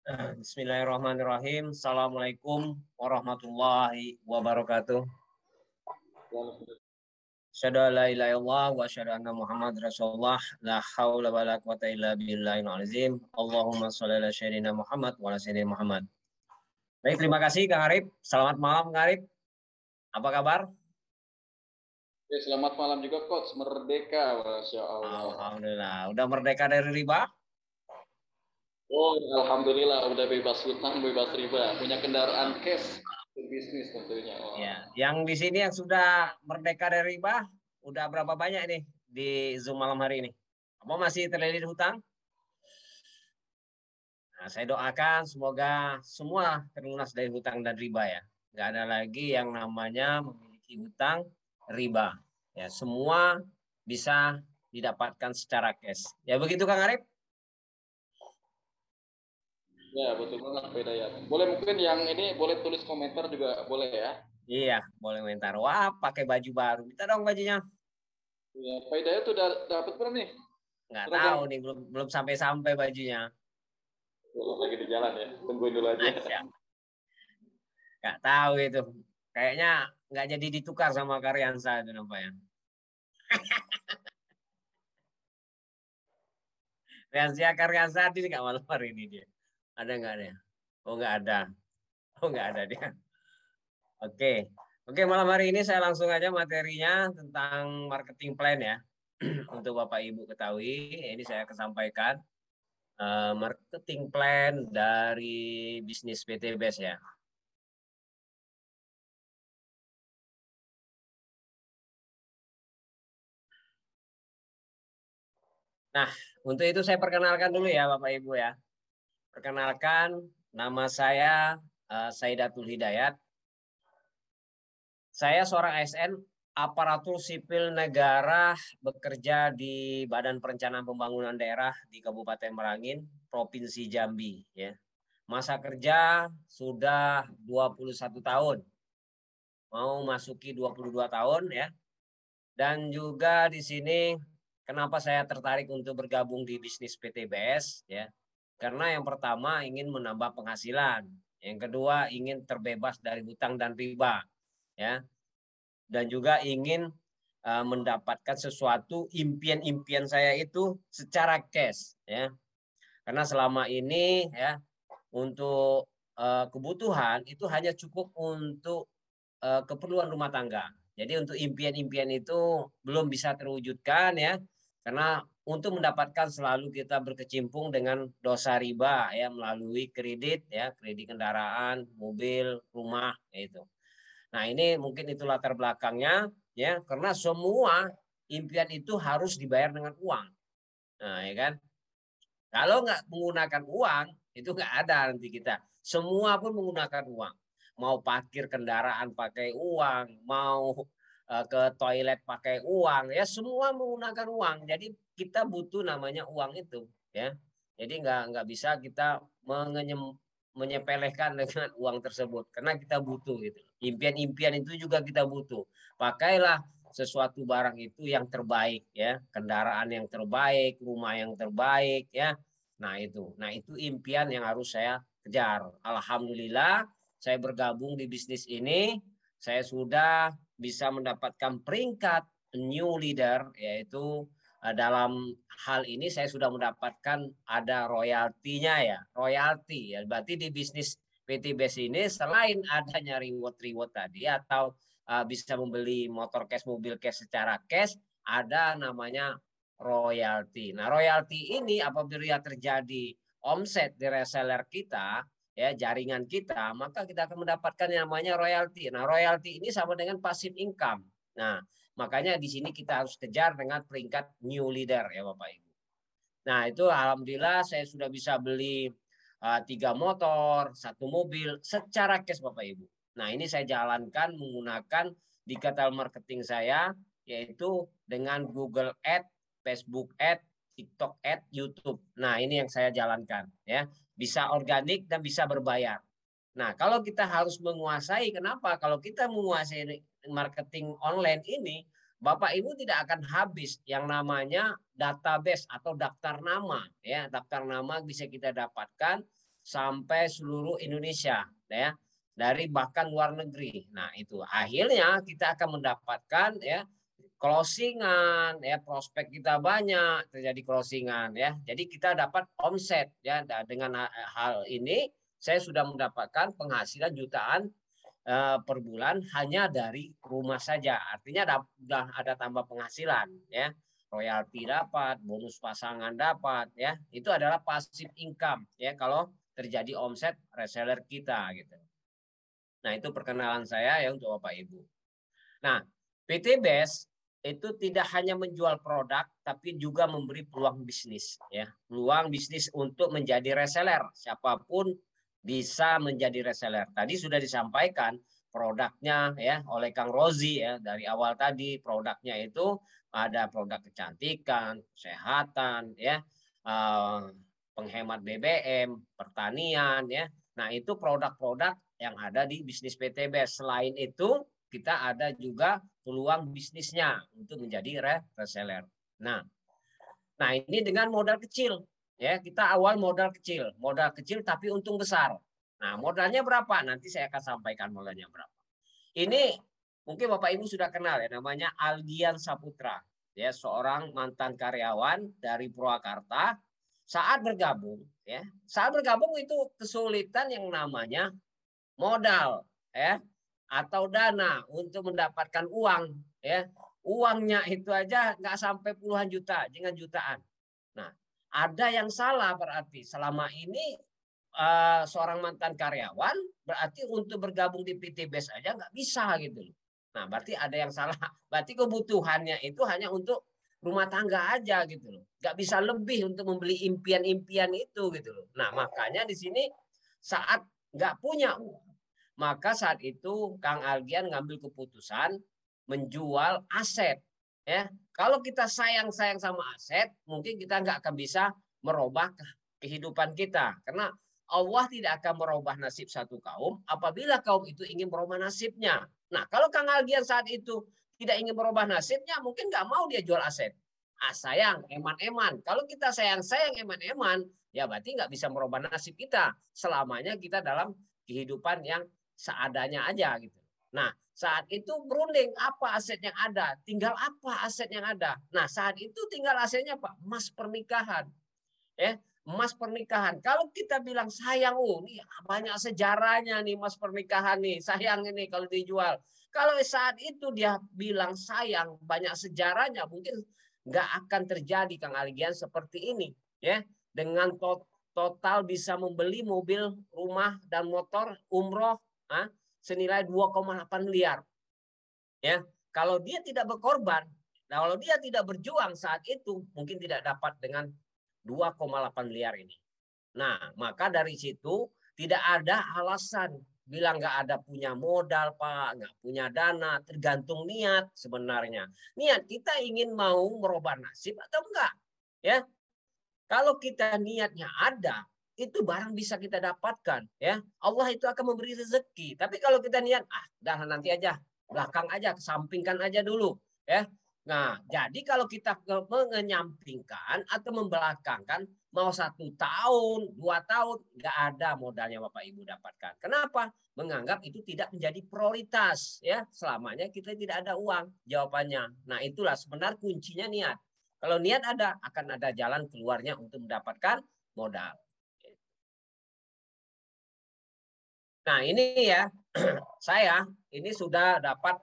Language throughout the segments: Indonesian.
Bismillahirrahmanirrahim. Assalamualaikum warahmatullahi wabarakatuh. Asyhadu an la ilaha illallah wa asyhadu anna Muhammad Rasulullah. La haula wala quwata illa billahil azim. Allahumma shalli ala sayyidina Muhammad wa ala sayyidina Muhammad. Baik, terima kasih Kang Arif. Selamat malam Kang Arif. Apa kabar? Selamat malam juga Coach. Merdeka, Masya Allah. Alhamdulillah. Udah merdeka dari riba? Oh, Alhamdulillah udah bebas hutang, bebas riba. Punya kendaraan cash bisnis tentunya. Oh. Ya, yang di sini yang sudah merdeka dari riba, udah berapa banyak nih di Zoom malam hari ini? Apa masih terlilit hutang? Nah, saya doakan semoga semua terlunas dari hutang dan riba ya. Nggak ada lagi yang namanya memiliki hutang riba. Ya, semua bisa didapatkan secara cash. Ya begitu Kang Arif? Ya, betul banget Pak Hidayat. Boleh mungkin yang ini boleh tulis komentar juga boleh ya. Iya, boleh komentar. Wah, pakai baju baru. Minta dong bajunya. Ya, Pak Hidayat udah dapat berapa nih? Nggak Seragam. tahu nih, belum belum sampai-sampai bajunya. Belum lagi di jalan ya. Tungguin dulu aja. Aja. Nggak tahu itu. Kayaknya nggak jadi ditukar sama Karyansa itu nampaknya. Karyansa ini nggak malam hari ini dia. Ada nggak dia? Oh nggak ada. Oh nggak ada dia. Oke. Oke, malam hari ini saya langsung aja materinya tentang marketing plan ya. Untuk Bapak Ibu ketahui, ini saya kesampaikan marketing plan dari bisnis PT BES ya. Nah, untuk itu saya perkenalkan dulu ya Bapak Ibu ya. Perkenalkan, nama saya Saidatul Hidayat. Saya seorang ASN, aparatur sipil negara, bekerja di Badan Perencanaan Pembangunan Daerah di Kabupaten Merangin, Provinsi Jambi. Ya. Masa kerja sudah 21 tahun, mau masuki 22 tahun ya. Dan juga di sini kenapa saya tertarik untuk bergabung di bisnis PT BES ya. Karena yang pertama ingin menambah penghasilan, yang kedua ingin terbebas dari hutang dan riba ya. Dan juga ingin mendapatkan sesuatu impian-impian saya itu secara cash ya. Karena selama ini ya untuk kebutuhan itu hanya cukup untuk keperluan rumah tangga. Jadi untuk impian-impian itu belum bisa terwujudkan ya. Karena untuk mendapatkan selalu kita berkecimpung dengan dosa riba ya melalui kredit ya, kredit kendaraan, mobil, rumah itu. Nah, ini mungkin itu latar belakangnya ya, karena semua impian itu harus dibayar dengan uang. Nah, ya kan? Kalau nggak menggunakan uang, itu nggak ada nanti kita. Semua pun menggunakan uang. Mau parkir kendaraan pakai uang, mau ke toilet pakai uang, ya semua menggunakan uang. Jadi kita butuh namanya uang itu, ya. Jadi nggak bisa kita menyepelekan dengan uang tersebut, karena kita butuh gitu. Impian-impian itu juga kita butuh. Pakailah sesuatu barang itu yang terbaik ya, kendaraan yang terbaik, rumah yang terbaik ya. Nah itu impian yang harus saya kejar. Alhamdulillah saya bergabung di bisnis ini, saya sudah bisa mendapatkan peringkat new leader, yaitu dalam hal ini saya sudah mendapatkan ada royaltinya ya, royalti ya. Berarti di bisnis PT BES ini selain adanya reward-reward tadi atau bisa membeli motor cash, mobil cash secara cash, ada namanya royalti. Nah, royalti ini apabila terjadi omset di reseller kita, ya jaringan kita, maka kita akan mendapatkan yang namanya royalti. Nah, royalti ini sama dengan passive income. Nah, makanya di sini kita harus kejar dengan peringkat new leader ya Bapak Ibu. Nah, itu alhamdulillah saya sudah bisa beli 3 motor, 1 mobil secara cash Bapak Ibu. Nah, ini saya jalankan menggunakan digital marketing saya, yaitu dengan Google Ads, Facebook Ads, TikTok Ads, YouTube. Nah, ini yang saya jalankan ya. Bisa organik dan bisa berbayar. Nah, kalau kita harus menguasai, kenapa? Kalau kita menguasai marketing online ini, Bapak Ibu tidak akan habis yang namanya database atau daftar nama. Ya, daftar nama bisa kita dapatkan sampai seluruh Indonesia, ya, dari bahkan luar negeri. Nah, itu akhirnya kita akan mendapatkan ya closingan, ya, prospek kita banyak, terjadi closingan, ya. Jadi kita dapat omset, ya. Dengan hal ini saya sudah mendapatkan penghasilan jutaan per bulan hanya dari rumah saja. Artinya sudah ada tambah penghasilan, ya. Royalti dapat, bonus pasangan dapat, ya. Itu adalah passive income, ya, kalau terjadi omset reseller kita gitu. Nah, itu perkenalan saya ya untuk Bapak Ibu. Nah, PT Best itu tidak hanya menjual produk tapi juga memberi peluang bisnis, ya. Peluang bisnis untuk menjadi reseller. Siapapun bisa menjadi reseller. Tadi sudah disampaikan produknya ya oleh Kang Rozi ya dari awal tadi. Produknya itu ada produk kecantikan, kesehatan, ya, penghemat BBM, pertanian, ya. Nah, itu produk-produk yang ada di bisnis PT Best. Selain itu kita ada juga peluang bisnisnya untuk menjadi reseller. Nah, ini dengan modal kecil, ya, kita awal modal kecil tapi untung besar. Nah, modalnya berapa? Nanti saya akan sampaikan modalnya berapa. Ini mungkin Bapak Ibu sudah kenal ya, namanya Aldian Saputra, ya, seorang mantan karyawan dari Purwakarta. Saat bergabung itu kesulitan yang namanya modal, ya, atau dana untuk mendapatkan uang, ya. Uangnya itu aja nggak sampai puluhan juta, jangan jutaan. Nah, ada yang salah berarti selama ini seorang mantan karyawan berarti untuk bergabung di PT Best aja nggak bisa gitu loh. Nah, berarti ada yang salah. Berarti kebutuhannya itu hanya untuk rumah tangga aja gitu loh. Nggak bisa lebih untuk membeli impian-impian itu gitu loh. Nah, makanya di sini saat nggak punya uang, maka saat itu Kang Algian ngambil keputusan menjual aset. Ya, kalau kita sayang-sayang sama aset, mungkin kita nggak akan bisa merubah kehidupan kita. Karena Allah tidak akan merubah nasib satu kaum apabila kaum itu ingin merubah nasibnya. Nah, kalau Kang Algian saat itu tidak ingin merubah nasibnya, mungkin nggak mau dia jual aset. Sayang, eman-eman. Kalau kita sayang-sayang, eman-eman, ya berarti nggak bisa merubah nasib kita. Selamanya kita dalam kehidupan yang seadanya aja gitu. Nah, saat itu berunding apa aset yang ada, tinggal apa aset yang ada. Nah, saat itu tinggal asetnya Pak, emas pernikahan. Ya, emas pernikahan. Kalau kita bilang sayang, nih banyak sejarahnya nih emas pernikahan nih, sayang ini kalau dijual. Kalau saat itu dia bilang sayang, banyak sejarahnya, mungkin nggak akan terjadi Kang Algian seperti ini, ya. Dengan total bisa membeli mobil, rumah dan motor umroh senilai 2,8 miliar. Ya, kalau dia tidak berkorban, kalau dia tidak berjuang saat itu, mungkin tidak dapat dengan 2,8 miliar ini. Nah, maka dari situ tidak ada alasan bilang nggak ada punya modal Pak, nggak punya dana, tergantung niat sebenarnya. Niat kita ingin mau merubah nasib atau enggak, ya. Kalau kita niatnya ada, itu barang bisa kita dapatkan, ya. Allah itu akan memberi rezeki. Tapi kalau kita niat, dah nanti aja, belakang aja, kesampingkan aja dulu, ya. Nah, jadi kalau kita menyampingkan atau membelakangkan, mau 1 tahun, 2 tahun, nggak ada modalnya Bapak Ibu dapatkan. Kenapa? Menganggap itu tidak menjadi prioritas, ya. Selamanya kita tidak ada uang, jawabannya. Nah, itulah sebenarnya kuncinya niat. Kalau niat ada, akan ada jalan keluarnya untuk mendapatkan modal. Nah, ini ya, saya ini sudah dapat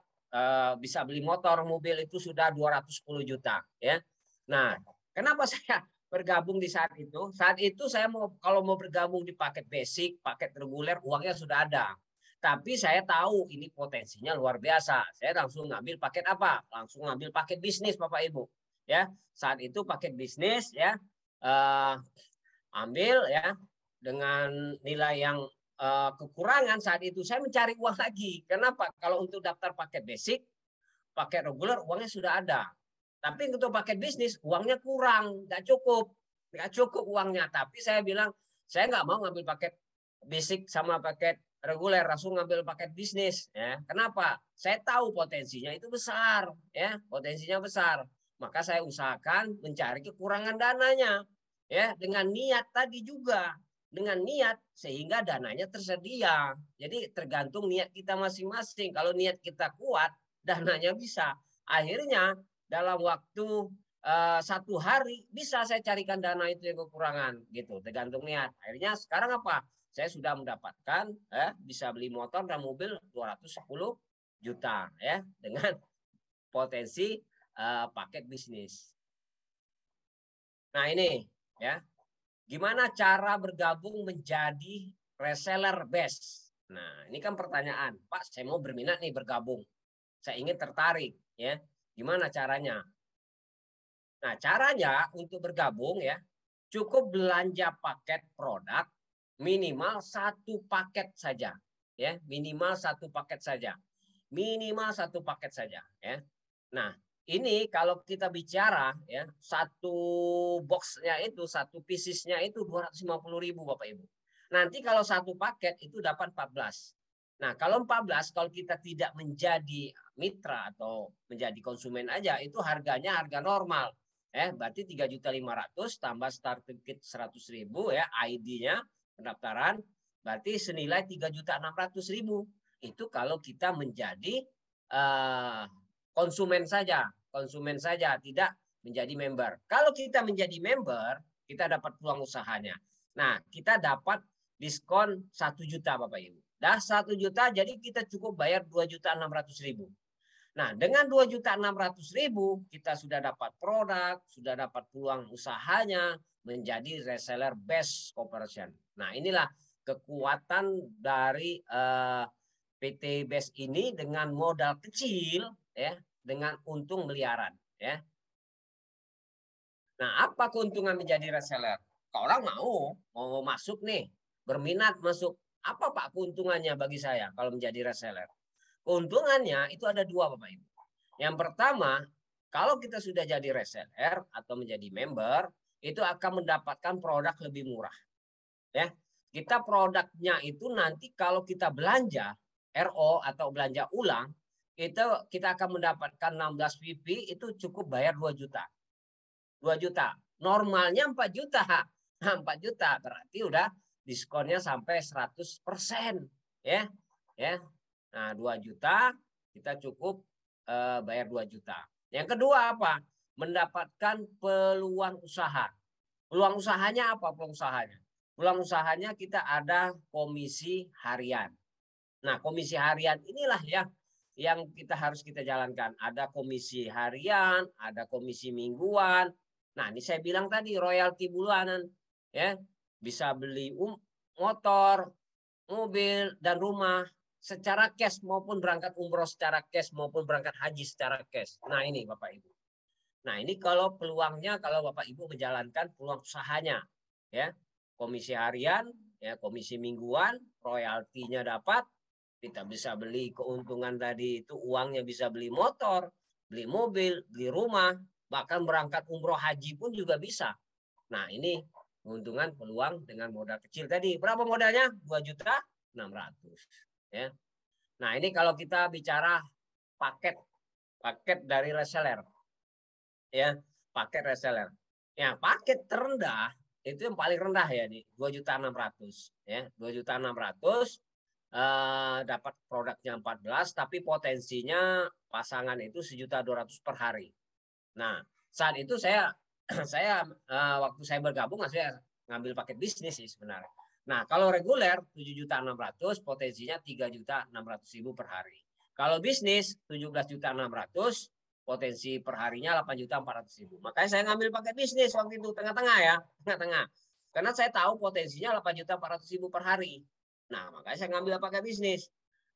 bisa beli motor, mobil itu sudah 210 juta. Ya. Nah, kenapa saya bergabung di saat itu? Saat itu saya kalau mau bergabung di paket basic, paket reguler, uangnya sudah ada. Tapi saya tahu ini potensinya luar biasa. Saya langsung ngambil paket apa? Langsung ngambil paket bisnis, Bapak Ibu. Ya, saat itu paket bisnis ya, ambil ya dengan nilai yang kekurangan saat itu. Saya mencari uang lagi. Kenapa? Kalau untuk daftar paket basic, paket reguler uangnya sudah ada. Tapi untuk paket bisnis uangnya kurang, nggak cukup uangnya. Tapi saya bilang saya nggak mau ngambil paket basic sama paket reguler, langsung ngambil paket bisnis. Ya, kenapa? Saya tahu potensinya itu besar, ya, potensinya besar. Maka saya usahakan mencari kekurangan dananya, ya, dengan niat tadi juga. dengan niat sehingga dananya tersedia. Jadi tergantung niat kita masing-masing. Kalau niat kita kuat, dananya bisa. Akhirnya dalam waktu 1 hari bisa saya carikan dana itu yang kekurangan gitu. Tergantung niat. Akhirnya sekarang apa? Saya sudah mendapatkan bisa beli motor dan mobil 210 juta ya dengan potensi paket bisnis. Nah ini ya, gimana cara bergabung menjadi reseller best? Nah ini kan pertanyaan, Pak saya mau berminat nih bergabung, saya ingin tertarik ya, gimana caranya? Nah caranya untuk bergabung ya, cukup belanja paket produk minimal 1 paket saja ya, minimal 1 paket saja, minimal 1 paket saja ya. Nah ini kalau kita bicara ya, satu boxnya itu, satu piecesnya itu 250.000 Bapak Ibu. Nanti kalau 1 paket itu dapat 14. Nah kalau 14, kalau kita tidak menjadi mitra atau menjadi konsumen aja, itu harganya harga normal. Berarti 3.500.000 tambah starter kit 100.000 ya, ID-nya pendaftaran, berarti senilai 3.600.000. Itu kalau kita menjadi konsumen saja, tidak menjadi member. Kalau kita menjadi member, kita dapat peluang usahanya. Nah, kita dapat diskon 1 juta Bapak Ibu. Dah 1 juta, jadi kita cukup bayar 2.600.000. Nah, dengan 2.600.000 kita sudah dapat produk, sudah dapat peluang usahanya menjadi reseller best cooperation. Nah, inilah kekuatan dari PT Best ini dengan modal kecil ya, dengan untung miliaran ya. Nah, apa keuntungan menjadi reseller? Kalau orang mau masuk nih, berminat masuk, apa Pak keuntungannya bagi saya kalau menjadi reseller? Keuntungannya itu ada 2 Bapak Ibu. Yang pertama, kalau kita sudah jadi reseller atau menjadi member, itu akan mendapatkan produk lebih murah. Ya, kita produknya itu nanti kalau kita belanja RO atau belanja ulang, itu kita akan mendapatkan 16 PP, itu cukup bayar 2 juta. 2 juta. Normalnya 4 juta. Nah, 4 juta berarti udah diskonnya sampai 100%. Ya. Ya. Nah, 2 juta kita cukup bayar 2 juta. Yang kedua apa? Mendapatkan peluang usaha. Peluang usahanya apa peluang usahanya? Peluang usahanya kita ada komisi harian. Nah, komisi harian inilah ya yang kita jalankan. Ada komisi harian, ada komisi mingguan. Nah, ini saya bilang tadi royalti bulanan ya. Bisa beli motor, mobil dan rumah secara cash maupun berangkat umroh secara cash maupun berangkat haji secara cash. Nah, ini Bapak Ibu. Nah, ini kalau peluangnya kalau Bapak Ibu menjalankan peluang usahanya ya. Komisi harian, ya, komisi mingguan, royaltinya dapat, kita bisa beli keuntungan tadi itu uangnya bisa beli motor, beli mobil, beli rumah, bahkan berangkat umroh haji pun juga bisa. Nah, ini keuntungan peluang dengan modal kecil tadi. Berapa modalnya? 2.600.000 ya. Nah, ini kalau kita bicara paket dari reseller. Ya, paket reseller. Ya, paket terendah itu yang paling rendah ya nih, 2.600.000 ya. 2.600.000 dapat produknya 14 tapi potensinya pasangan itu 1.200.000 per hari. Nah, saat itu saya waktu saya bergabung saya ngambil paket bisnis sih sebenarnya. Nah, kalau reguler 7.600.000 potensinya 3.600.000 per hari. Kalau bisnis 17.600.000 potensi perharinya 8.400.000. Makanya saya ngambil paket bisnis waktu itu tengah-tengah ya, tengah-tengah. Karena saya tahu potensinya 8.400.000 per hari. Nah, makanya saya ngambil paket bisnis.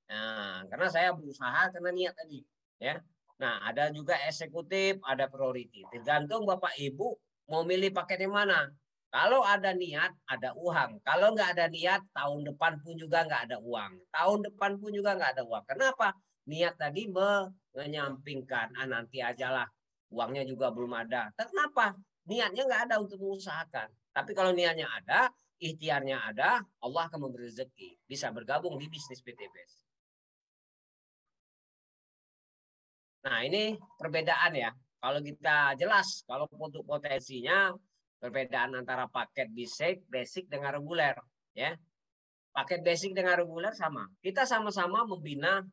Nah, karena saya berusaha karena niat tadi, ya. Nah, ada juga eksekutif, ada priority. Tergantung Bapak Ibu mau milih paket yang mana. Kalau ada niat, ada uang. Kalau nggak ada niat, tahun depan pun juga nggak ada uang. Tahun depan pun juga nggak ada uang. Kenapa? Niat tadi menyampingkan, nanti ajalah. Uangnya juga belum ada. Kenapa? Niatnya nggak ada untuk mengusahakan. Tapi kalau niatnya ada, ikhtiarnya ada, Allah akan memberi rezeki. Bisa bergabung di bisnis PTBS. Nah, ini perbedaan ya. Kalau kita jelas, kalau untuk potensinya Perbedaan antara paket basic dengan reguler, ya. Paket basic dengan reguler sama. Kita sama-sama membina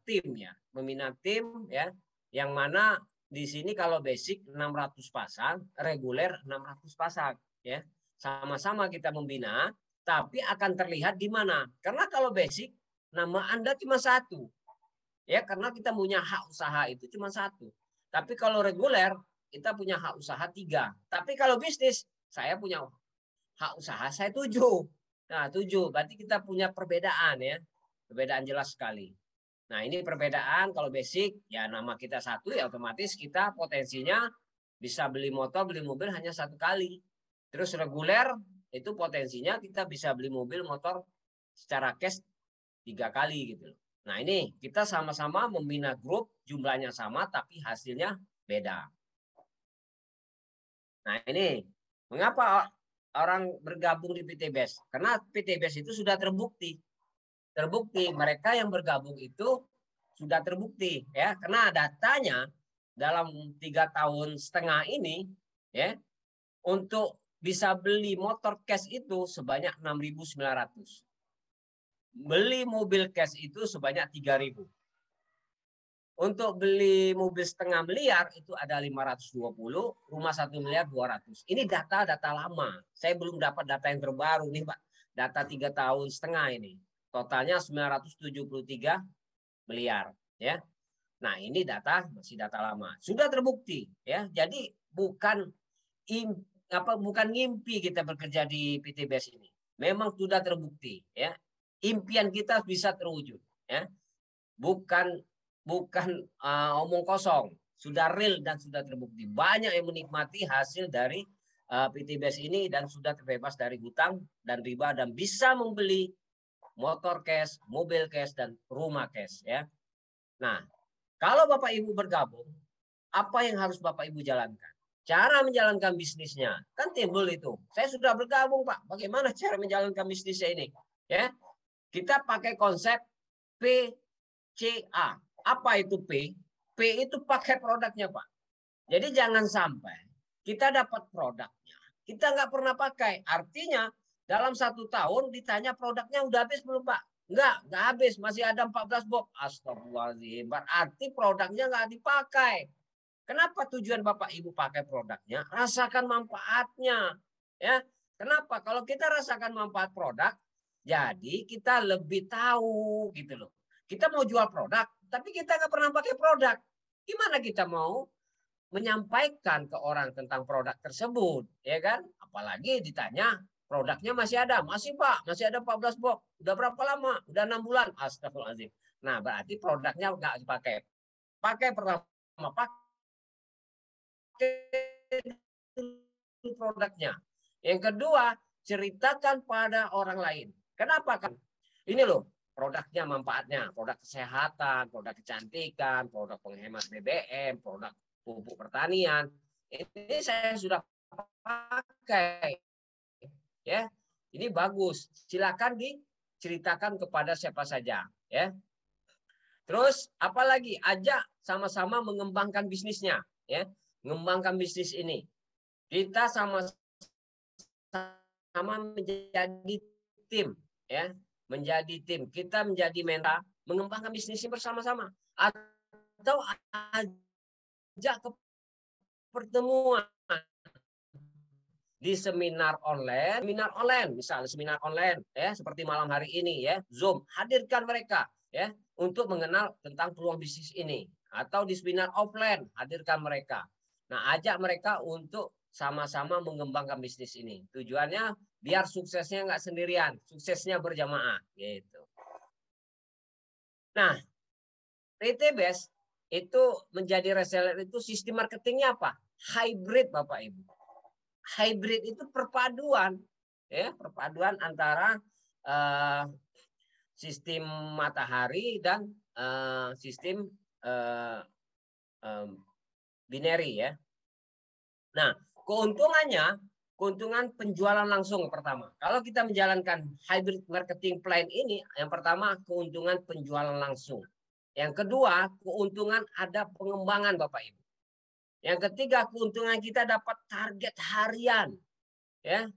tim ya, membina tim ya, yang mana di sini kalau basic 600 pasang, reguler 600 pasang ya. Sama-sama kita membina, tapi akan terlihat di mana. Karena kalau basic nama Anda cuma satu. Ya, karena kita punya hak usaha itu cuma satu. Tapi kalau reguler kita punya hak usaha 3. Tapi kalau bisnis saya punya hak usaha saya 7. Nah, 7 berarti kita punya perbedaan ya. Perbedaan jelas sekali. Nah, ini perbedaan kalau basic ya nama kita satu ya otomatis kita potensinya bisa beli motor, beli mobil hanya satu kali. Terus reguler itu potensinya kita bisa beli mobil, motor secara cash 3 kali gitu loh. Nah, ini kita sama-sama membina grup, jumlahnya sama tapi hasilnya beda. Nah, ini mengapa orang bergabung di PTBES? Karena PTBES itu sudah terbukti. Terbukti mereka yang bergabung itu sudah terbukti ya, karena datanya dalam 3,5 tahun ini ya, untuk bisa beli motor cash itu sebanyak 6.900. Beli mobil cash itu sebanyak 3.000. Untuk beli mobil setengah miliar itu ada 520, rumah 1 miliar 200. Ini data lama. Saya belum dapat data yang terbaru nih, Pak. Data 3,5 tahun ini. Totalnya 973 miliar, ya. Nah, ini data masih data lama. Sudah terbukti, ya. Jadi bukan bukan ngimpi kita bekerja di PTBES ini. Memang sudah terbukti, ya. Impian kita bisa terwujud, ya. Bukan omong kosong, sudah real dan sudah terbukti. Banyak yang menikmati hasil dari PTBES ini dan sudah terbebas dari hutang dan riba dan bisa membeli motor cash, mobil cash dan rumah cash ya. Nah, kalau Bapak Ibu bergabung, apa yang harus Bapak Ibu jalankan? Cara menjalankan bisnisnya kan timbul itu. Saya sudah bergabung, Pak. Bagaimana cara menjalankan bisnisnya ini? Ya, kita pakai konsep PCA. Apa itu P? P itu pakai produknya, Pak. Jadi jangan sampai kita dapat produknya, kita nggak pernah pakai. Artinya dalam 1 tahun ditanya produknya udah habis belum, Pak? Nggak habis, masih ada 14 box. Astagfirullahaladzim, berarti produknya nggak dipakai. Kenapa tujuan Bapak Ibu pakai produknya? Rasakan manfaatnya. Ya, kenapa? Kalau kita rasakan manfaat produk, jadi kita lebih tahu gitu loh. Kita mau jual produk, tapi kita nggak pernah pakai produk. Gimana kita mau menyampaikan ke orang tentang produk tersebut, ya kan? Apalagi ditanya produknya masih ada, masih Pak, masih ada 14 box. Udah berapa lama? Udah 6 bulan. Astagfirullahaladzim. Nah, berarti produknya nggak dipakai. Pakai pertama, pakai produknya. Yang kedua, ceritakan pada orang lain. Kenapa kan? Ini loh, produknya manfaatnya, produk kesehatan, produk kecantikan, produk penghemat BBM, produk pupuk pertanian. Ini saya sudah pakai. Ya. Ini bagus. Silakan diceritakan kepada siapa saja, ya. Terus apalagi ajak sama-sama mengembangkan bisnisnya, ya. Mengembangkan bisnis ini. Kita sama-sama menjadi tim, ya. Menjadi tim. Kita menjadi mentor, mengembangkan bisnisnya bersama-sama. Atau ajak ke pertemuan di seminar online, misalnya seminar online ya seperti malam hari ini ya, Zoom, hadirkan mereka ya untuk mengenal tentang peluang bisnis ini, atau di seminar offline hadirkan mereka. Nah, ajak mereka untuk sama-sama mengembangkan bisnis ini. Tujuannya biar suksesnya nggak sendirian, suksesnya berjamaah gitu. Nah, PTBES itu menjadi reseller itu sistem marketingnya apa? Hybrid, Bapak Ibu. Hybrid itu perpaduan, ya, perpaduan antara sistem matahari dan sistem binary ya. Nah, keuntungan penjualan langsung pertama. Kalau kita menjalankan hybrid marketing plan ini, yang pertama keuntungan penjualan langsung. Yang kedua, keuntungan ada pengembangan, Bapak Ibu. Yang ketiga, keuntungan kita dapat target harian. Ya.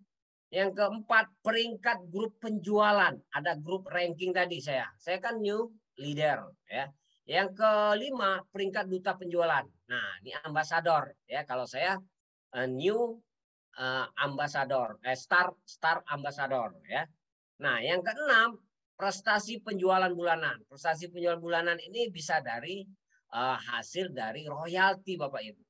Yang keempat, peringkat grup penjualan. Ada grup ranking tadi saya. Saya kan new leader ya. Yang kelima, peringkat duta penjualan. Nah, ini ambasador ya. Kalau saya new ambassador, star ambassador ya. Nah, yang keenam, prestasi penjualan bulanan. Prestasi penjualan bulanan ini bisa dari hasil dari royalti Bapak Ibu.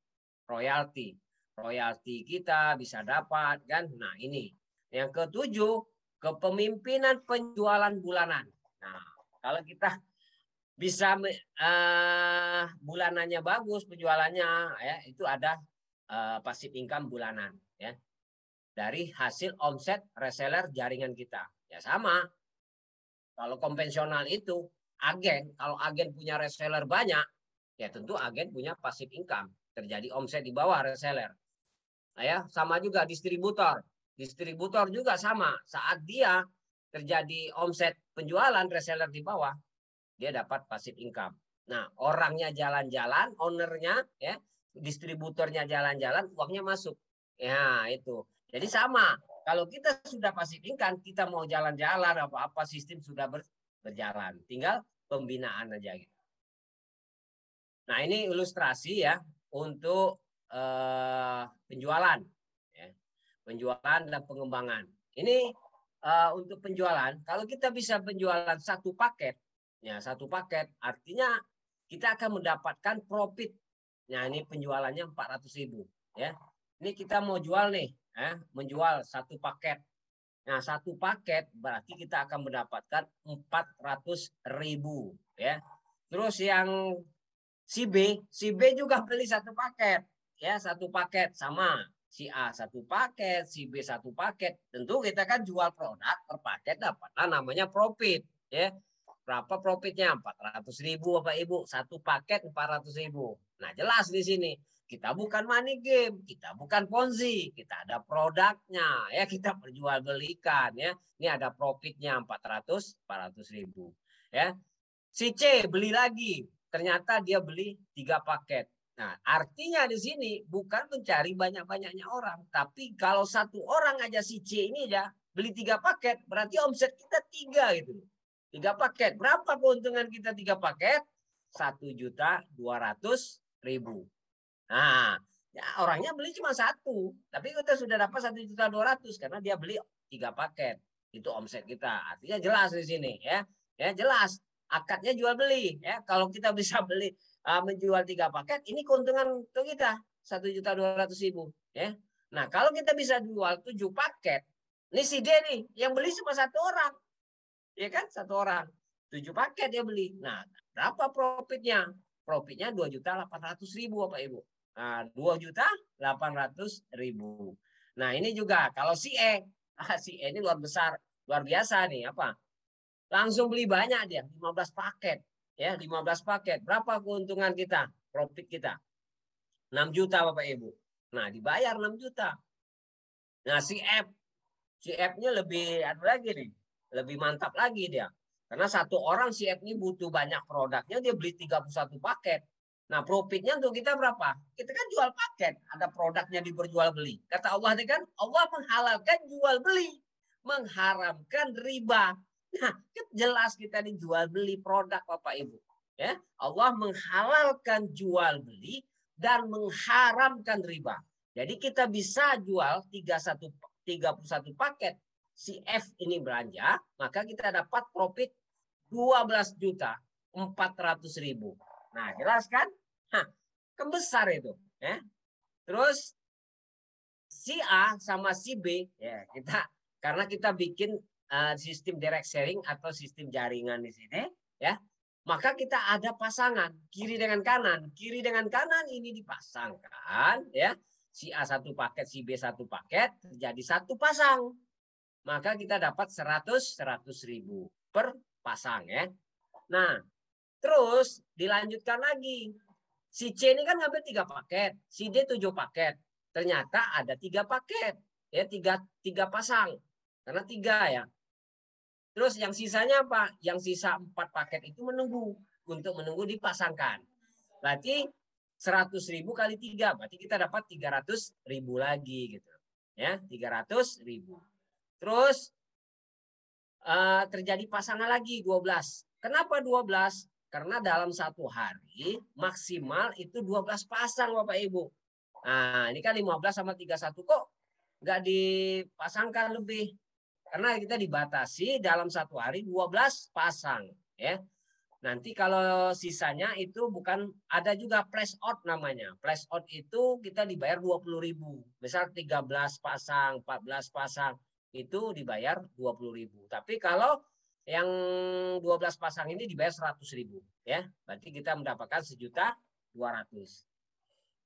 Royalti. Royalti kita bisa dapat kan. Nah, ini. Yang ketujuh, kepemimpinan penjualan bulanan. Nah, kalau kita bisa bulanannya bagus penjualannya ya, itu ada passive income bulanan ya. Dari hasil omset reseller jaringan kita. Ya sama. Kalau konvensional itu agen, kalau agen punya reseller banyak, ya tentu agen punya passive income. Terjadi omset di bawah reseller. Nah, ya, sama juga distributor. Distributor juga sama. Saat dia terjadi omset penjualan reseller di bawah, dia dapat passive income. Nah, orangnya jalan-jalan, ownernya ya, distributornya jalan-jalan, uangnya masuk. Ya, itu. Jadi sama. Kalau kita sudah passive income, kita mau jalan-jalan apa-apa sistem sudah berjalan. Tinggal pembinaan aja gitu. Nah, ini ilustrasi ya untuk penjualan, ya. Penjualan dan pengembangan. Ini untuk penjualan. Kalau kita bisa penjualan satu paket, ya satu paket, artinya kita akan mendapatkan profit. Nah, ini penjualannya 400.000, ya. Ini kita mau jual nih, menjual satu paket. Nah, satu paket berarti kita akan mendapatkan 400.000, ya. Terus yang si B juga beli satu paket, ya satu paket sama si A satu paket, si B satu paket. Tentu kita kan jual produk per paket dapatlah namanya profit, ya. Berapa profitnya? 400.000 Bapak Ibu, satu paket 400.000. Nah, jelas di sini kita bukan money game, kita bukan ponzi, kita ada produknya, ya kita perjualbelikan, ya. Ini ada profitnya 400.000, ya. Si C beli lagi, ternyata dia beli 3 paket. Nah, artinya di sini bukan mencari banyak-banyaknya orang, tapi kalau satu orang aja si C ini ya beli 3 paket, berarti omset kita 3 gitu. 3 paket, berapa keuntungan kita 3 paket? 1.200.000. Nah, ya orangnya beli cuma satu, tapi kita sudah dapat 1.200.000 karena dia beli 3 paket. Itu omset kita. Artinya jelas di sini ya. Ya jelas akadnya jual beli ya. Kalau kita bisa beli menjual 3 paket, ini keuntungan untuk kita 1.200.000 ya. Nah, kalau kita bisa jual 7 paket, ini si D nih yang beli cuma satu orang. Ya kan? Satu orang. 7 paket dia beli. Nah, berapa profitnya? Profitnya 2.800.000 Bapak Ibu. Nah, 2.800.000. Nah, ini juga kalau si E, si E ini luar besar, luar biasa nih apa? Langsung beli banyak dia, 15 paket. Ya, 15 paket. Berapa keuntungan kita? Profit kita. 6 juta Bapak Ibu. Nah, dibayar 6 juta. Nah, si F-nya lebih lagi nih. Lebih mantap lagi dia. Karena satu orang si F ini butuh banyak produknya, dia beli 31 paket. Nah, profitnya untuk kita berapa? Kita kan jual paket, ada produknya diperjual beli. Kata Allah kan, Allah menghalalkan jual beli, mengharamkan riba. Nah, jelas kita dijual beli produk Bapak Ibu. Ya, Allah menghalalkan jual beli dan mengharamkan riba. Jadi kita bisa jual 31 paket si F ini belanja, maka kita dapat profit 12.400.000. Nah, jelas kan? Hah, kebesar itu, ya. Terus si A sama si B, ya kita karena kita bikin sistem direct sharing atau sistem jaringan di sini, ya. Maka kita ada pasangan kiri dengan kanan. Kiri dengan kanan ini dipasangkan, ya. Si A satu paket, si B satu paket, terjadi satu pasang. Maka kita dapat 100.000 per pasang ya. Nah, terus dilanjutkan lagi. Si C ini kan ngambil 3 paket, si D 7 paket. Ternyata ada 3 paket, ya 3 pasang. Karena 3 ya. Terus yang sisanya apa? Yang sisa 4 paket itu menunggu untuk menunggu dipasangkan. Berarti 100.000 kali 3, berarti kita dapat 300.000 lagi gitu. ya, 300.000. Terus terjadi pasangan lagi 12. Kenapa 12? Karena dalam satu hari maksimal itu 12 pasang Bapak Ibu. Nah, ini kan 15 sama 31 kok nggak dipasangkan lebih. Karena kita dibatasi dalam satu hari 12 pasang, ya. Nanti kalau sisanya itu bukan, ada juga flash out namanya. Flash out itu kita dibayar 20.000. Misal 13 pasang, 14 pasang itu dibayar 20.000. Tapi kalau yang 12 pasang ini dibayar 100.000, ya. Berarti kita mendapatkan 1.200.000.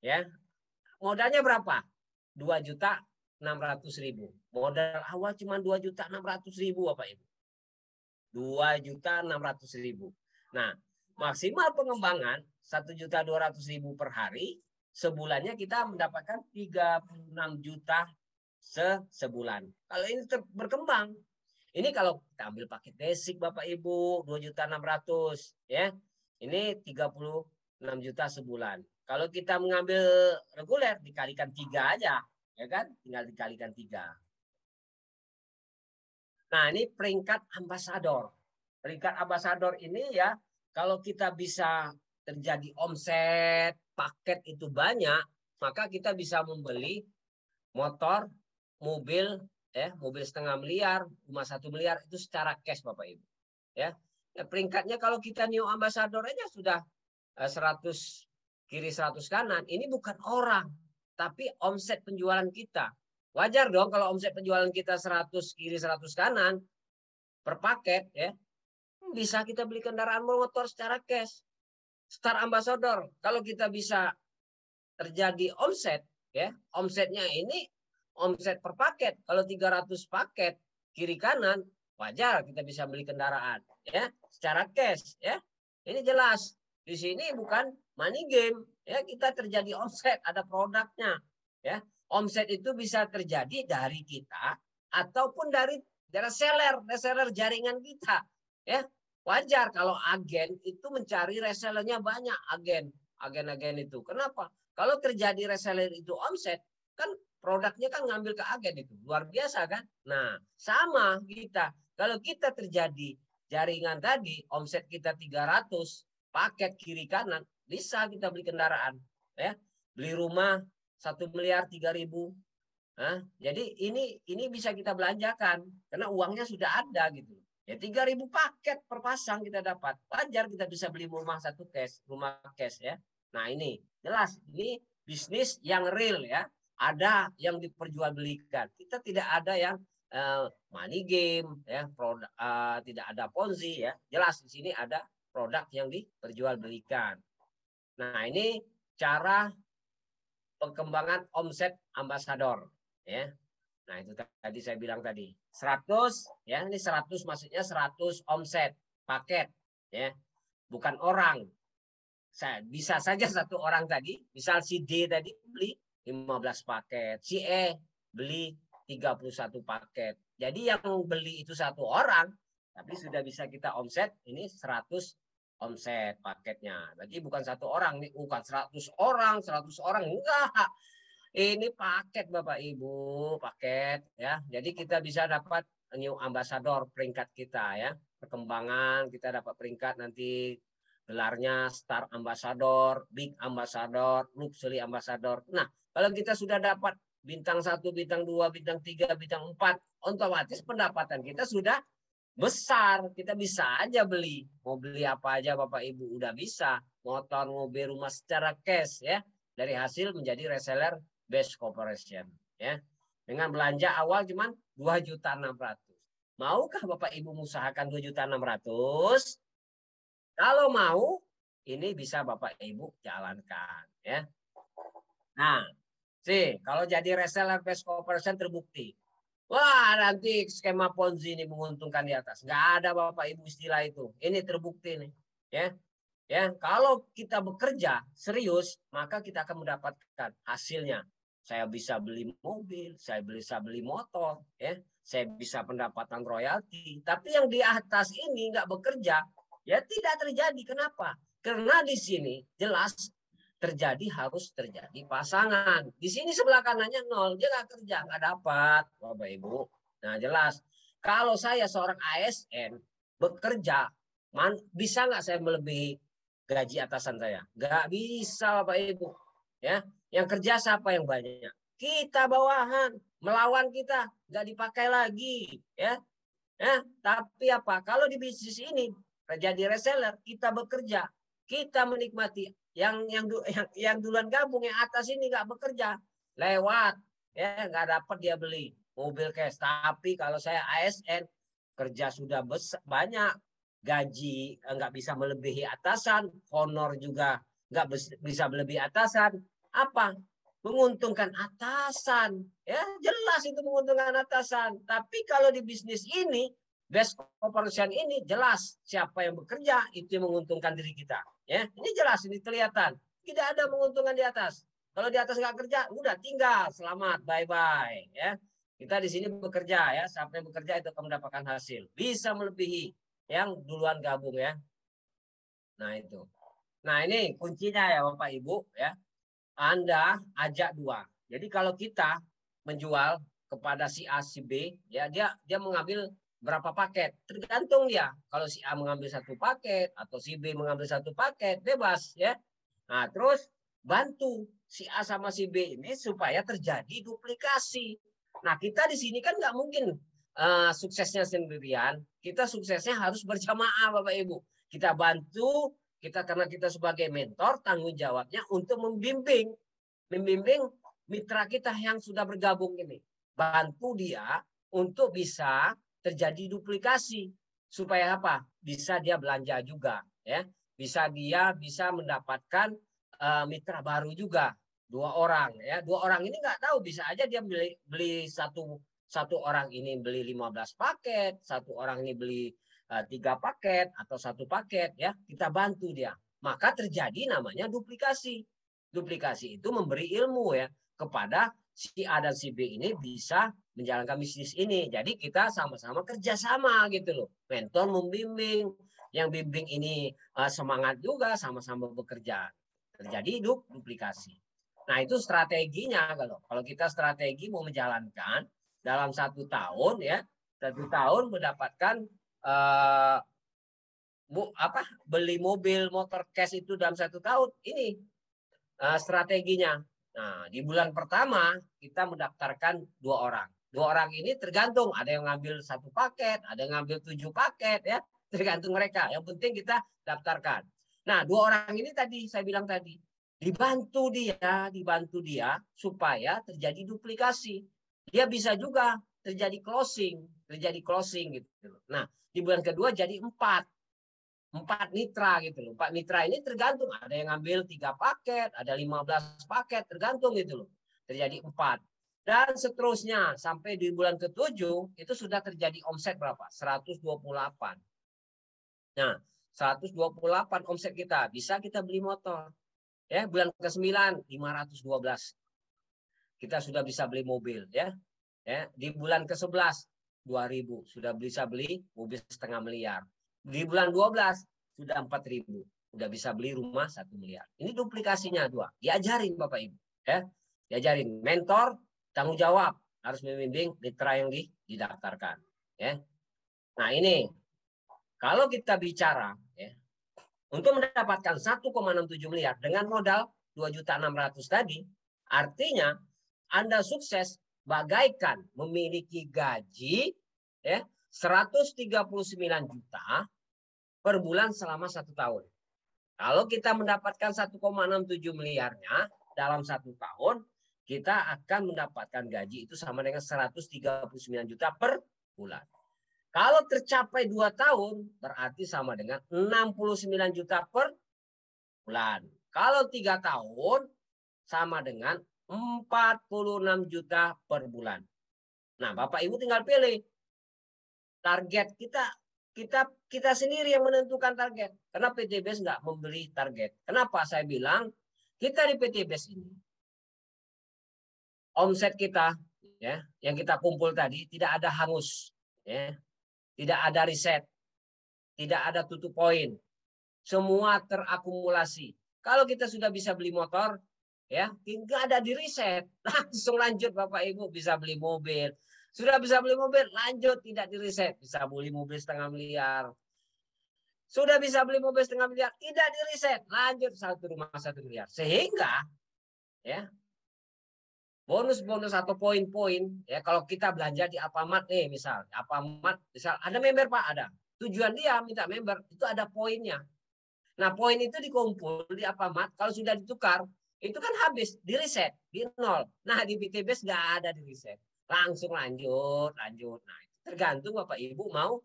Ya. Modalnya berapa? 2.600.000. Modal awal cuma 2.600.000 Bapak Ibu. 2.600.000. Nah, maksimal pengembangan 1.200.000 per hari. Sebulannya kita mendapatkan 36 juta sebulan. Kalau ini berkembang. Ini kalau kita ambil paket basic Bapak Ibu 2.600.000, ya. Ini 36 juta sebulan. Kalau kita mengambil reguler dikalikan 3 aja, ya kan? Tinggal dikalikan 3. Nah, ini peringkat ambasador. Peringkat ambasador ini ya, kalau kita bisa terjadi omset paket itu banyak, maka kita bisa membeli motor, mobil, ya, mobil 1,5 miliar, rumah 1 miliar itu secara cash Bapak Ibu. Ya, peringkatnya kalau kita new ambassador aja sudah 100 kiri 100 kanan. Ini bukan orang, tapi omset penjualan kita. Wajar dong kalau omset penjualan kita 100 kiri 100 kanan per paket, ya. Bisa kita beli kendaraan motor secara cash. Star Ambassador, kalau kita bisa terjadi omset, ya, omsetnya ini omset per paket. Kalau 300 paket kiri kanan, wajar kita bisa beli kendaraan, ya, secara cash, ya. Ini jelas. Di sini bukan money game, ya, kita terjadi omset, ada produknya, ya. Omset itu bisa terjadi dari kita ataupun dari reseller jaringan kita, ya. Wajar kalau agen itu mencari resellernya banyak, agen itu. Kenapa? Kalau terjadi reseller itu omset, kan produknya kan ngambil ke agen itu. Luar biasa kan? Nah, sama kita. Kalau kita terjadi jaringan tadi, omset kita 300, paket kiri kanan, bisa kita beli kendaraan. Ya, beli rumah 1 miliar 3.000. Nah, jadi ini bisa kita belanjakan karena uangnya sudah ada gitu. Ya 3.000 paket per pasang kita dapat. Wajar kita bisa beli rumah rumah cash, ya. Nah, ini jelas ini bisnis yang real, ya. Ada yang diperjualbelikan. Kita tidak ada yang money game, ya, produk, tidak ada ponzi, ya. Jelas di sini ada produk yang diperjualbelikan. Nah, ini cara pengembangan omset ambasador, ya. Nah, itu tadi saya bilang tadi 100, ya, ini 100 maksudnya 100 omset paket, ya, bukan orang. Bisa saja satu orang tadi, misal si D tadi beli 15 paket, si E beli 31 paket. Jadi yang beli itu satu orang, tapi sudah bisa kita omset ini 100 omset paketnya. Berarti bukan satu orang nih, bukan 100 orang, 100 orang enggak. Ini paket Bapak Ibu, paket, ya. Jadi kita bisa dapat new ambassador peringkat kita, ya. Perkembangan kita dapat peringkat nanti gelarnya Star Ambassador, Big Ambassador, Luxury Ambassador. Nah, kalau kita sudah dapat bintang 1, bintang 2, bintang 3, bintang 4, otomatis pendapatan kita sudah besar. Kita bisa aja beli. Mau beli apa aja Bapak Ibu udah bisa. Motor, mobil, rumah secara cash, ya. Dari hasil menjadi reseller Best Corporation, ya. Dengan belanja awal cuman 2.600.000. Maukah Bapak Ibu mengusahakan 2.600.000? Kalau mau, ini bisa Bapak Ibu jalankan, ya. Nah, kalau jadi reseller Best Corporation terbukti, wah, nanti skema Ponzi ini menguntungkan di atas. Nggak ada Bapak Ibu istilah itu. Ini terbukti nih, ya. Ya, kalau kita bekerja serius, maka kita akan mendapatkan hasilnya. Saya bisa beli mobil, saya bisa beli motor, ya. Saya bisa pendapatan royalti. Tapi yang di atas ini nggak bekerja, ya tidak terjadi. Kenapa? Karena di sini jelas harus terjadi pasangan. Di sini sebelah kanannya 0, dia nggak kerja, nggak dapat, Bapak Ibu. Nah jelas, kalau saya seorang ASN bekerja, bisa nggak saya melebihi gaji atasan saya? Nggak bisa, Bapak Ibu. Ya, yang kerja siapa yang banyak? Kita bawahan, melawan kita, nggak dipakai lagi, ya. Tapi apa? Kalau di bisnis ini terjadi reseller, kita bekerja, kita menikmati. Yang duluan gabung, yang atas ini nggak bekerja, lewat, ya nggak dapat dia beli mobil cash. Tapi kalau saya ASN kerja sudah banyak, gaji nggak bisa melebihi atasan, honor juga nggak bisa melebihi atasan. Apa? Menguntungkan atasan, ya jelas itu menguntungkan atasan. Tapi kalau di bisnis ini, best operation ini jelas siapa yang bekerja itu yang menguntungkan diri kita. Ya, ini jelas, ini kelihatan. Tidak ada menguntungkan di atas. Kalau di atas nggak kerja, udah tinggal, selamat, bye bye. Ya, kita di sini bekerja ya, sampai bekerja itu akan mendapatkan hasil. Bisa melebihi yang duluan gabung ya. Nah itu. Nah ini kuncinya ya Bapak Ibu ya. Anda ajak dua. Jadi kalau kita menjual kepada si A, si B, ya dia mengambil berapa paket, tergantung dia. Kalau si A mengambil satu paket atau si B mengambil satu paket, bebas ya. Nah, terus bantu si A sama si B ini supaya terjadi duplikasi. Nah, kita di sini kan nggak mungkin suksesnya sendirian. Kita suksesnya harus berjamaah, Bapak Ibu. Kita bantu, karena kita sebagai mentor, tanggung jawabnya untuk membimbing mitra kita yang sudah bergabung ini. Bantu dia untuk bisa terjadi duplikasi supaya apa? Bisa dia belanja juga, ya. Bisa mendapatkan mitra baru juga, 2 orang, ya. 2 orang ini nggak tahu, bisa aja dia beli satu orang ini beli 15 paket, satu orang ini beli 3 paket atau 1 paket, ya. Kita bantu dia. Maka terjadi namanya duplikasi. Duplikasi itu memberi ilmu ya kepada si A dan si B ini bisa menjalankan bisnis ini. Jadi kita sama-sama kerjasama gitu loh. Mentor membimbing, yang bimbing ini semangat juga, sama-sama bekerja. Terjadi duplikasi. Nah itu strateginya, kalau kita strategi mau menjalankan dalam 1 tahun ya, 1 tahun mendapatkan beli mobil motor cash itu dalam 1 tahun, ini strateginya. Nah, di bulan pertama kita mendaftarkan 2 orang. 2 orang ini tergantung, ada yang ngambil 1 paket, ada yang ngambil 7 paket ya, tergantung mereka. Yang penting kita daftarkan. Nah, 2 orang ini tadi saya bilang tadi, dibantu dia supaya terjadi duplikasi. Dia bisa juga terjadi closing gitu. Nah, di bulan kedua jadi 4 mitra gitu loh. 4 mitra ini tergantung, ada yang ngambil 3 paket, ada 15 paket, tergantung gitu loh. Terjadi 4. Dan seterusnya sampai di bulan ke-7 itu sudah terjadi omset berapa? 128. Nah, 128 omset kita, bisa kita beli motor. Ya, bulan ke-9 512. Kita sudah bisa beli mobil ya. Ya, di bulan ke-11 2000 sudah bisa beli mobil 0,5 miliar. Di bulan 12 sudah 4.000, sudah bisa beli rumah 1 miliar. Ini duplikasinya 2. Diajarin Bapak Ibu, ya. Diajarin, mentor tanggung jawab harus membimbing mitra yang didaftarkan, ya. Nah, ini kalau kita bicara ya, untuk mendapatkan 1,67 miliar dengan modal 2.600.000 tadi, artinya Anda sukses bagaikan memiliki gaji ya 139 juta per bulan selama 1 tahun. Kalau kita mendapatkan 1,67 miliarnya dalam 1 tahun, kita akan mendapatkan gaji itu sama dengan 139 juta per bulan. Kalau tercapai 2 tahun, berarti sama dengan 69 juta per bulan. Kalau 3 tahun, sama dengan 46 juta per bulan. Nah, Bapak Ibu tinggal pilih. Target kita sendiri yang menentukan target. Karena PTBS nggak memberi target. Kenapa saya bilang kita di PTBS ini omset kita ya yang kita kumpul tadi tidak ada hangus, ya, tidak ada riset, tidak ada tutup poin, semua terakumulasi. Kalau kita sudah bisa beli motor, ya tinggal ada di riset, langsung lanjut Bapak Ibu bisa beli mobil. Sudah bisa beli mobil, lanjut tidak di riset, bisa beli mobil 1,5 miliar. Sudah bisa beli mobil 1,5 miliar, tidak di riset, lanjut 1 rumah 1 miliar. Sehingga ya bonus-bonus atau poin-poin ya kalau kita belanja di Alfamart nih misal, Alfamart misal ada member Pak, ada. Tujuan dia minta member itu ada poinnya. Nah, poin itu dikumpul di Alfamart, kalau sudah ditukar, itu kan habis, di reset, di nol. Nah, di BTBS nggak ada di reset. Langsung lanjut, lanjut. Nah, tergantung Bapak Ibu mau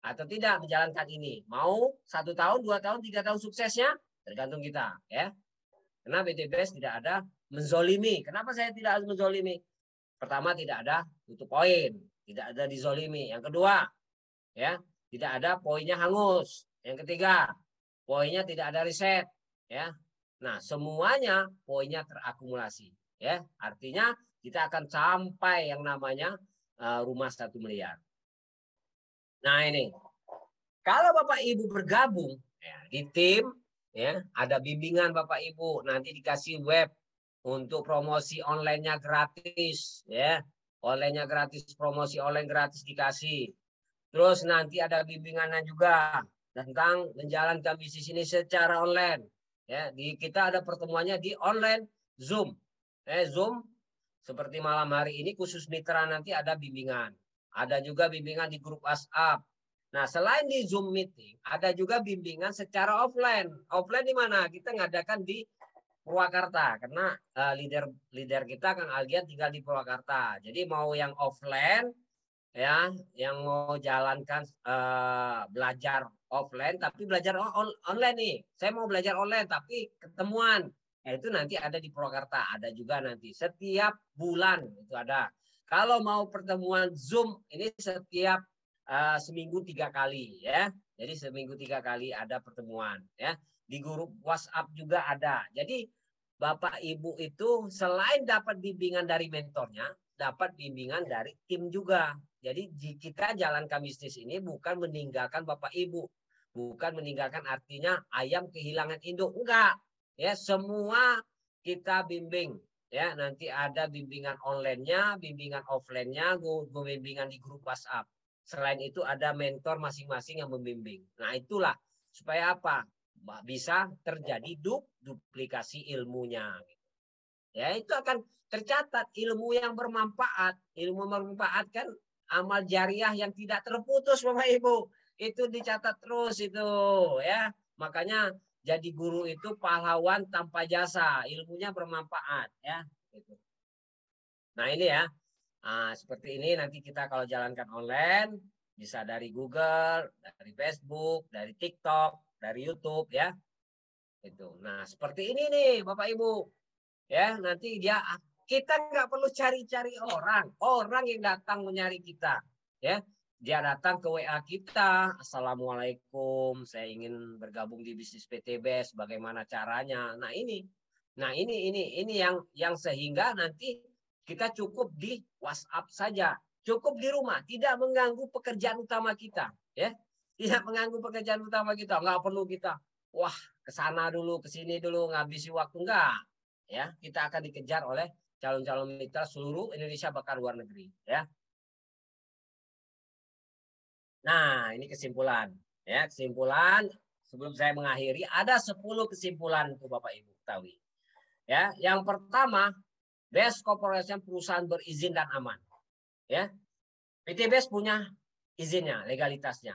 atau tidak menjalankan ini. Mau 1 tahun, 2 tahun, 3 tahun suksesnya, tergantung kita. Ya. Karena BTBS tidak ada menzolimi. Kenapa saya tidak harus menzolimi? Pertama, tidak ada butuh poin. Tidak ada dizolimi. Yang kedua, ya tidak ada poinnya hangus. Yang ketiga, poinnya tidak ada riset, ya. Nah, semuanya poinnya terakumulasi, ya. Artinya kita akan sampai yang namanya rumah 1 miliar. Nah, ini kalau Bapak Ibu bergabung ya, di tim, ya, ada bimbingan Bapak Ibu, nanti dikasih web untuk promosi online-nya gratis, ya. Online-nya gratis, promosi online gratis dikasih. Terus nanti ada bimbingannya juga tentang menjalankan bisnis ini secara online. Ya, kita ada pertemuannya di online Zoom. Zoom seperti malam hari ini khusus mitra nanti ada bimbingan. Ada juga bimbingan di grup WhatsApp. Nah, selain di Zoom meeting, ada juga bimbingan secara offline. Offline di mana? Kita ngadakan di Purwakarta karena leader kita Kang Algian tinggal di Purwakarta. Jadi mau yang offline ya yang mau jalankan belajar offline tapi belajar online nih, saya mau belajar online tapi ketemuan itu nanti ada di Purwakarta, ada juga nanti setiap bulan itu ada. Kalau mau pertemuan Zoom ini setiap seminggu 3 kali ya, jadi seminggu 3 kali ada pertemuan ya. Di grup WhatsApp juga ada. Jadi Bapak Ibu itu selain dapat bimbingan dari mentornya, dapat bimbingan dari tim juga. Jadi kita jalankan bisnis ini bukan meninggalkan Bapak Ibu. Bukan meninggalkan artinya ayam kehilangan induk. Enggak. Ya, semua kita bimbing. Ya, nanti ada bimbingan online-nya, bimbingan offline-nya, bimbingan di grup WhatsApp. Selain itu ada mentor masing-masing yang membimbing. Nah, itulah supaya apa? Bisa terjadi duplikasi ilmunya. Ya, itu akan tercatat ilmu yang bermanfaat. Ilmu bermanfaat kan amal jariah yang tidak terputus Bapak Ibu. Itu dicatat terus itu ya. Makanya jadi guru itu pahlawan tanpa jasa, ilmunya bermanfaat ya. Gitu. Nah ini ya, seperti ini nanti kita kalau jalankan online bisa dari Google, dari Facebook, dari TikTok, dari YouTube ya. Itu. Nah seperti ini nih Bapak Ibu. Ya nanti kita nggak perlu cari-cari orang yang datang menyari kita ya, dia datang ke WA kita, Assalamualaikum saya ingin bergabung di bisnis PTBS bagaimana caranya. Nah ini yang sehingga nanti kita cukup di WhatsApp saja, cukup di rumah, tidak mengganggu pekerjaan utama kita ya, tidak mengganggu pekerjaan utama kita, nggak perlu kita wah kesana dulu kesini dulu ngabisi waktu, enggak ya. Kita akan dikejar oleh calon-calon mitra seluruh Indonesia bahkan luar negeri ya. Nah ini kesimpulan ya, kesimpulan sebelum saya mengakhiri ada 10 kesimpulan untuk Bapak Ibu ketahui ya. Yang pertama, best corporation perusahaan berizin dan aman ya. PTBS punya izinnya, legalitasnya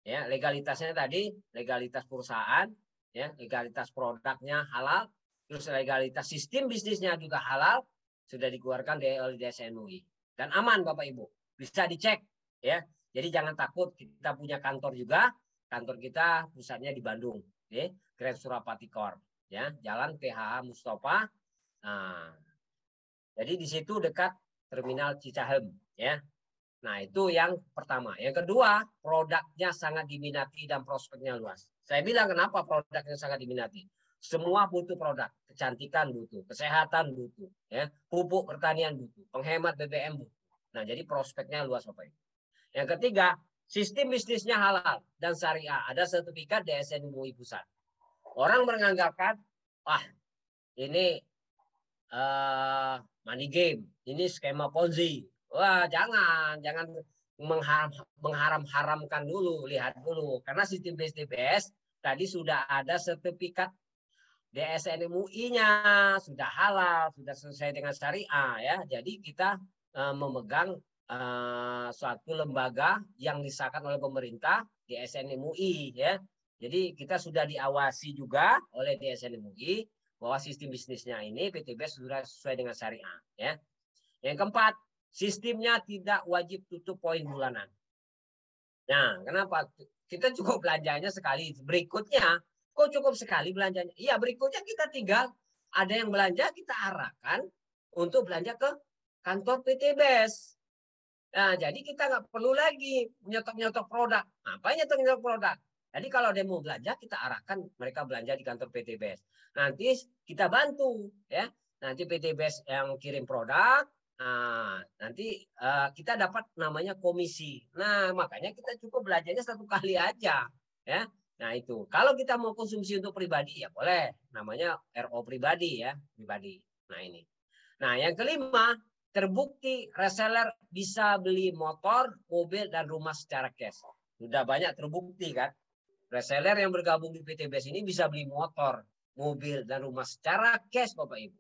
ya. Legalitasnya tadi legalitas perusahaan ya, legalitas produknya halal, terus legalitas sistem bisnisnya juga halal, sudah dikeluarkan oleh DSN-UI dan aman Bapak Ibu, bisa dicek ya. Jadi jangan takut, kita punya kantor juga, kantor kita pusatnya di Bandung, ya, Grand Surapati Corp ya, Jalan PHH Mustafa. Nah, jadi di situ dekat Terminal Cicahem ya. Nah, itu yang pertama. Yang kedua, produknya sangat diminati dan prospeknya luas. Saya bilang kenapa produknya sangat diminati. Semua butuh produk. Kecantikan butuh, kesehatan butuh, ya, pupuk pertanian butuh, penghemat BBM butuh. Nah, jadi prospeknya luas Bapak Ibu. Yang ketiga, sistem bisnisnya halal dan syariah. Ada sertifikat DSN MUI Pusat. Orang menganggapkan wah ini money game, ini skema Ponzi. Wah, jangan mengharam-haramkan dulu, lihat dulu. Karena sistem BSDPS tadi sudah ada sertifikat DSN MUI-nya, sudah halal, sudah selesai dengan syariah ya. Jadi kita memegang suatu lembaga yang disahkan oleh pemerintah, DSN MUI ya. Jadi kita sudah diawasi juga oleh DSN MUI bahwa sistem bisnisnya ini PTBS sudah sesuai dengan syariah ya. Yang keempat, sistemnya tidak wajib tutup poin bulanan. Nah, kenapa? Kita cukup belanjanya sekali. Berikutnya, kok cukup sekali belanjanya? Iya, berikutnya kita tinggal ada yang belanja, kita arahkan untuk belanja ke kantor PTBS. Nah, jadi kita nggak perlu lagi nyetok-nyetok produk. Apa nyetok-nyetok produk? Jadi kalau dia mau belanja, kita arahkan mereka belanja di kantor PTBS. Nanti kita bantu, ya. Nanti PTBS yang kirim produk, nah, nanti kita dapat namanya komisi. Nah, makanya kita cukup belanjanya satu kali aja, ya. Nah itu, kalau kita mau konsumsi untuk pribadi ya boleh, namanya RO pribadi ya, pribadi. Nah ini. Nah yang kelima, terbukti reseller bisa beli motor, mobil, dan rumah secara cash. Sudah banyak terbukti kan. Reseller yang bergabung di PTBS ini bisa beli motor, mobil, dan rumah secara cash Bapak Ibu.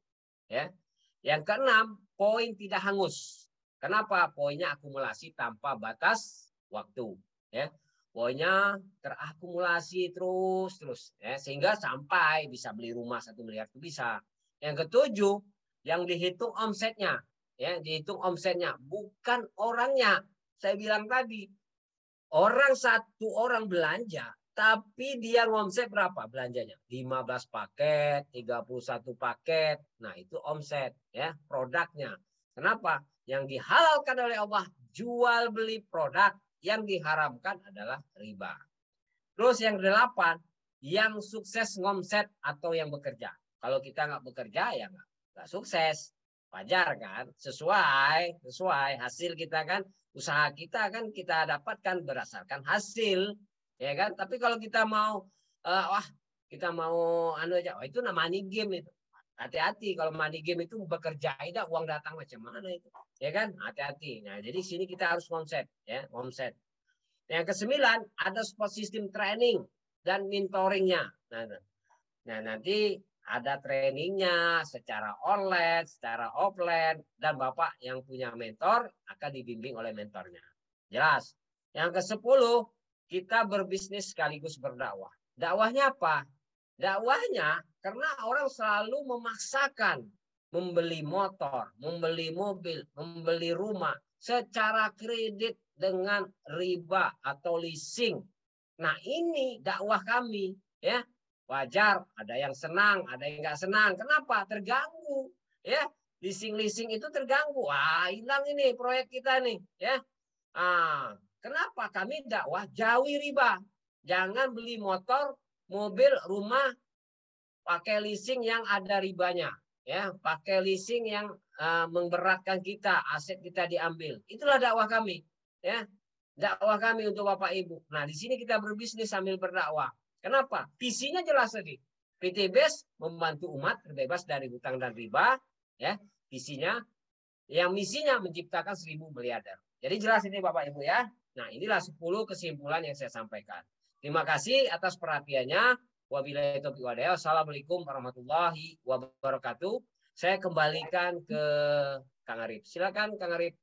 Ya. Yang keenam, poin tidak hangus. Kenapa? Poinnya akumulasi tanpa batas waktu. Ya. Poinnya terakumulasi terus. Ya. Sehingga sampai bisa beli rumah 1 miliar itu bisa. Yang ketujuh, yang dihitung omsetnya. Ya, dihitung omsetnya, bukan orangnya. Saya bilang tadi, satu orang belanja, tapi dia ngomset berapa belanjanya? 15 paket, 31 paket. Nah, itu omset ya, produknya. Kenapa? Yang dihalalkan oleh Allah jual beli produk, yang diharamkan adalah riba. Terus yang 8, yang sukses ngomset atau yang bekerja. Kalau kita nggak bekerja ya nggak sukses. Wajar kan? Sesuai hasil kita kan, usaha kita kan kita dapatkan berdasarkan hasil, ya kan? Tapi kalau kita mau kita mau itu namanya money game itu. Hati-hati kalau money game itu bekerja aja uang datang macam mana itu, ya kan? Hati-hati. Nah, jadi sini kita harus konsep ya, omset. Yang kesembilan, ada spot sistem training dan mentoringnya. Nah, nanti ada trainingnya secara online, secara offline, dan Bapak yang punya mentor akan dibimbing oleh mentornya. Jelas. Yang ke-10, kita berbisnis sekaligus berdakwah. Dakwahnya apa? Dakwahnya karena orang selalu memaksakan membeli motor, membeli mobil, membeli rumah secara kredit dengan riba atau leasing. Nah, ini dakwah kami, ya. Wajar, ada yang senang, ada yang nggak senang. Kenapa? Terganggu, ya. Leasing-leasing itu terganggu. Wah, hilang ini proyek kita nih, ya. Kenapa? Kami dakwah jauhi riba. Jangan beli motor, mobil, rumah pakai leasing yang ada ribanya, ya. Pakai leasing yang memberatkan kita, aset kita diambil. Itulah dakwah kami, ya. Dakwah kami untuk Bapak Ibu. Nah, di sini kita berbisnis sambil berdakwah. Kenapa? Visinya jelas tadi. PTBS membantu umat terbebas dari hutang dan riba, ya. Visinya, yang misinya menciptakan 1000 miliarder. Jadi jelas ini Bapak Ibu ya. Nah, inilah 10 kesimpulan yang saya sampaikan. Terima kasih atas perhatiannya. Wabillahi taufiq wal hidayah. Assalamualaikum warahmatullahi wabarakatuh. Saya kembalikan ke Kang Arif. Silakan Kang Arif.